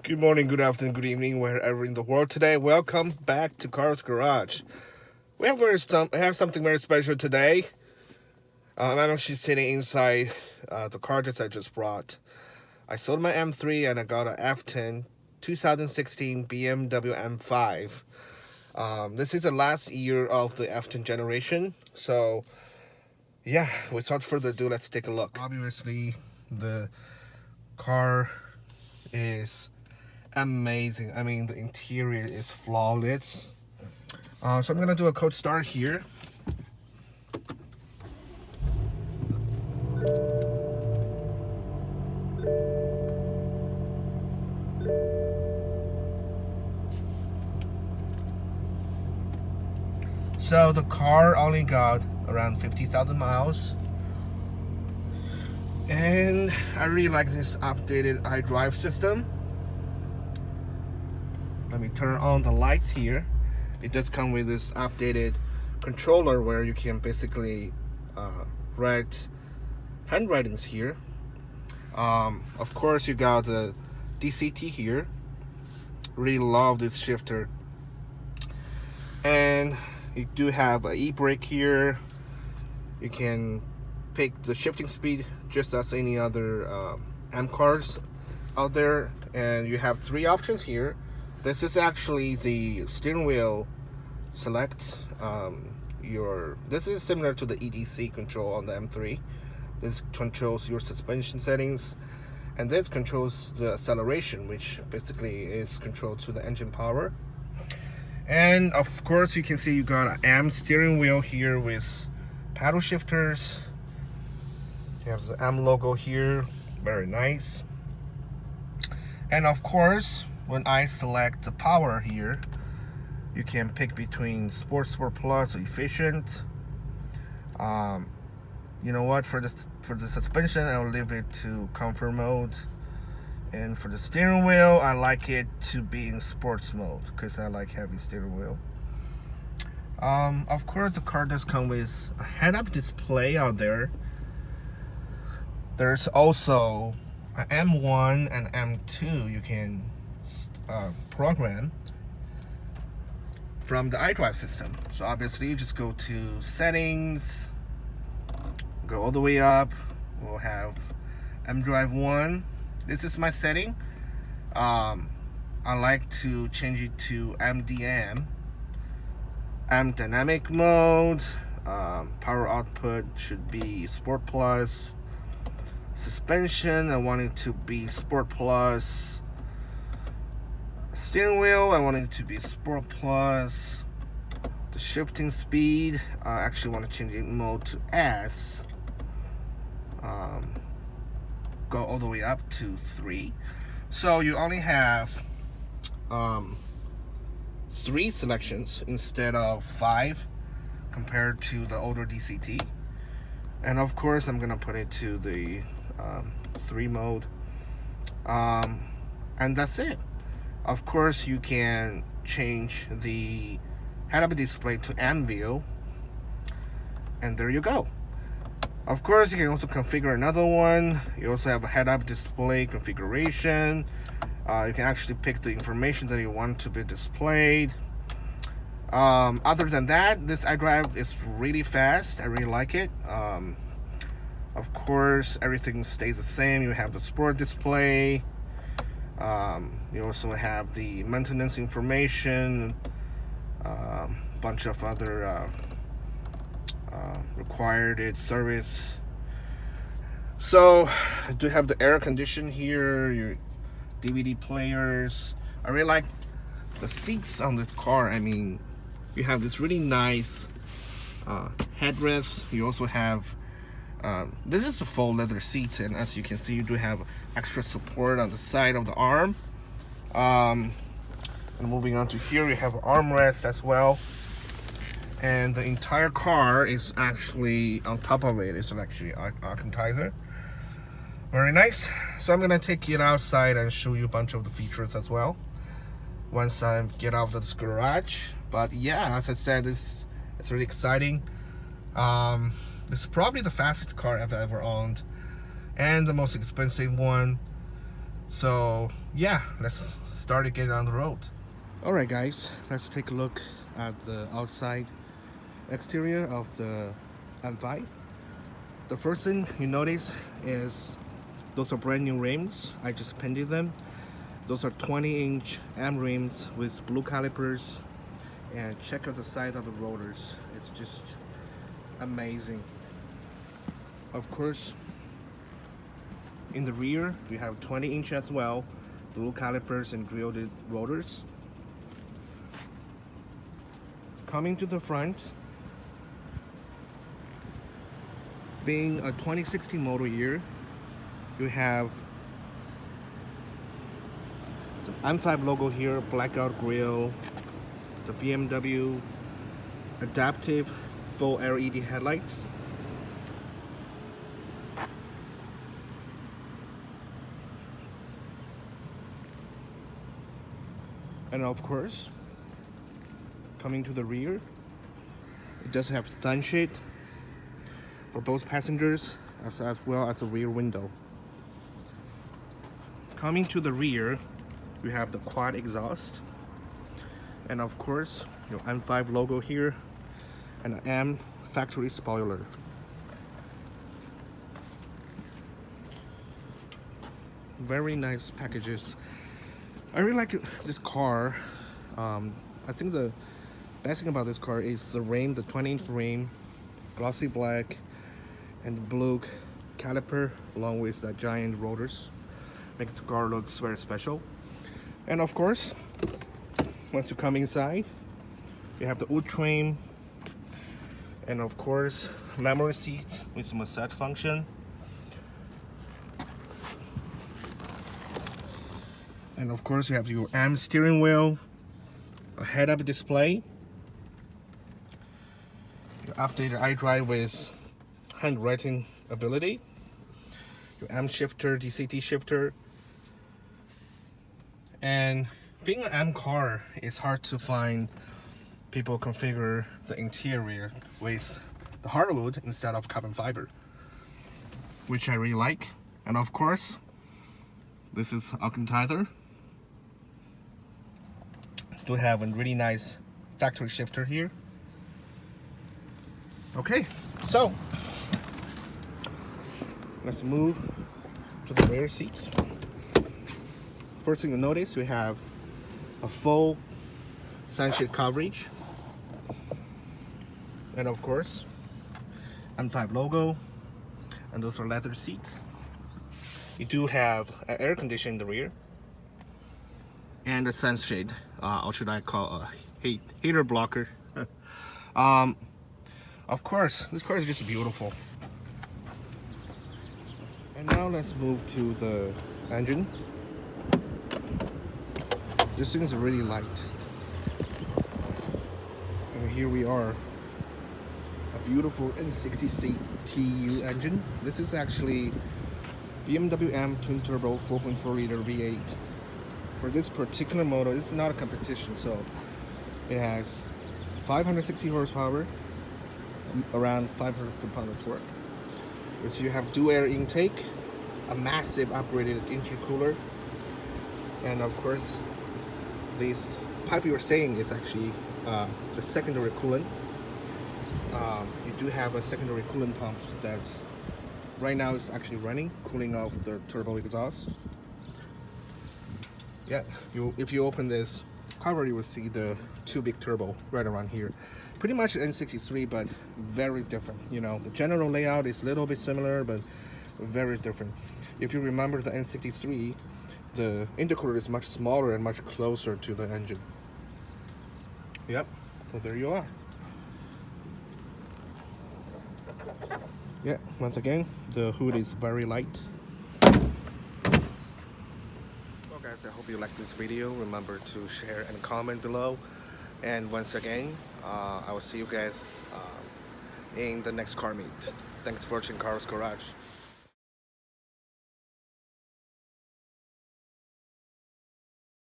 Good morning, good afternoon, good evening, wherever in the world today. Welcome back to Carl's Garage. We have something very special today. I'm actually sitting inside the car that I just brought. I sold my M3 and I got an F10 2016 BMW M5. This is the last year of the F10 generation. So, yeah, without further ado, let's take a look. Obviously, the car is amazing. I mean, the interior is flawless. So I'm gonna do a cold start here. So the car only got around 50,000 miles. And I really like this updated iDrive system. Let me turn on the lights here. It does come with this updated controller where you can basically write handwritings here. Of course, you got the DCT here. Really love this shifter. And you do have an e-brake here. You can pick the shifting speed just as any other M cars out there. And you have three options here. This is actually the steering wheel select. This is similar to the EDC control on the M3. This controls your suspension settings, and this controls the acceleration, which basically is controlled to the engine power. And of course, you can see you got an M steering wheel here with paddle shifters. You have the M logo here, very nice. And of course, when I select the power here, you can pick between Sport Plus, or Efficient. You know what? For the suspension, I'll leave it to Comfort mode. And for the steering wheel, I like it to be in Sports mode because I like heavy steering wheel. Of course, the car does come with a head-up display out there. There's also an M1 and M2 you can program from the iDrive system. So obviously you just go to settings, go all the way up. We'll have mDrive 1. This is my setting. I like to change it to MDM, M dynamic mode. Power output should be Sport Plus. Suspension, I want it to be Sport Plus. Steering wheel, I want it to be Sport Plus. The shifting speed, I actually want to change it mode to S. Go all the way up to 3. So you only have 3 selections instead of 5 compared to the older DCT. And of course, I'm gonna put it to the 3 mode. And that's it. Of course, you can change the head-up display to M view, and there you go. Of course, you can also configure another one. You also have a head-up display configuration. You can actually pick the information that you want to be displayed. Other than that, this iDrive is really fast. I really like it. Of course, everything stays the same. You have the sport display. You also have the maintenance information, bunch of other required service. So I do have the air condition here, your DVD players. I really like the seats on this car. I mean, you have this really nice headrest. You also have this is the full leather seats, and as you can see, you do have extra support on the side of the arm. And moving on to here, you have an armrest as well. And the entire car is actually on top of it. It's actually Alcantara. Very nice. So I'm gonna take it outside and show you a bunch of the features as well once I get out of this garage. But yeah, as I said, it's really exciting. This is probably the fastest car I've ever owned, and the most expensive one. So yeah, let's start to get on the road. All right, guys, let's take a look at the outside exterior of the M5. The first thing you notice is those are brand new rims. I just painted them. Those are 20-inch M rims with blue calipers, and check out the size of the rotors. It's just amazing. Of course, in the rear you have 20-inch as well, blue calipers and drilled rotors. Coming to the front, being a 2016 model year, you have the M5 logo here, blackout grille, the BMW adaptive full LED headlights, and of course, coming to the rear, it does have sunshade for both passengers as well as the rear window. Coming to the rear, you have the quad exhaust, and of course your M5 logo here, and an M factory spoiler. Very nice packages. I really like this car. I think the best thing about this car is the rim, the 20-inch rim, glossy black, and the blue caliper along with the giant rotors. Makes the car looks very special. And of course, once you come inside, you have the wood trim, and of course memory seat with massage function, and of course you have your M steering wheel, a head-up display, your updated iDrive with handwriting ability, your M shifter, DCT shifter. And being an M car, it's hard to find people configure the interior with the hardwood instead of carbon fiber, which I really like. And of course, this is Alcantara. Do have a really nice factory shifter here. Okay, so let's move to the rear seats. First thing you notice, we have a full sunshade coverage, and of course M5 logo, and those are leather seats. You do have an air conditioner in the rear and a sunshade, or should I call a heater blocker. Of course, this car is just beautiful. And now let's move to the engine. This thing is really light. And here we are, a beautiful N60 TU engine. This is actually BMW M twin turbo 4.4 liter V8. For this particular model, this is not a competition, so it has 560 horsepower, around 500 foot-pound of torque. So you have dual air intake, a massive upgraded intercooler, and of course this pipe you were saying is actually the secondary coolant. You do have a secondary coolant pump that's right now it's actually running, cooling off the turbo exhaust. Yeah, if you open this cover, you will see the two big turbo right around here. Pretty much N63, but very different. You know, the general layout is a little bit similar, but very different. If you remember the N63, the intercooler is much smaller and much closer to the engine. Yep, so there you are. Yeah, once again, the hood is very light. Well guys, I hope you liked this video. Remember to share and comment below. And once again, I will see you guys in the next car meet. Thanks for watching Car's Garage.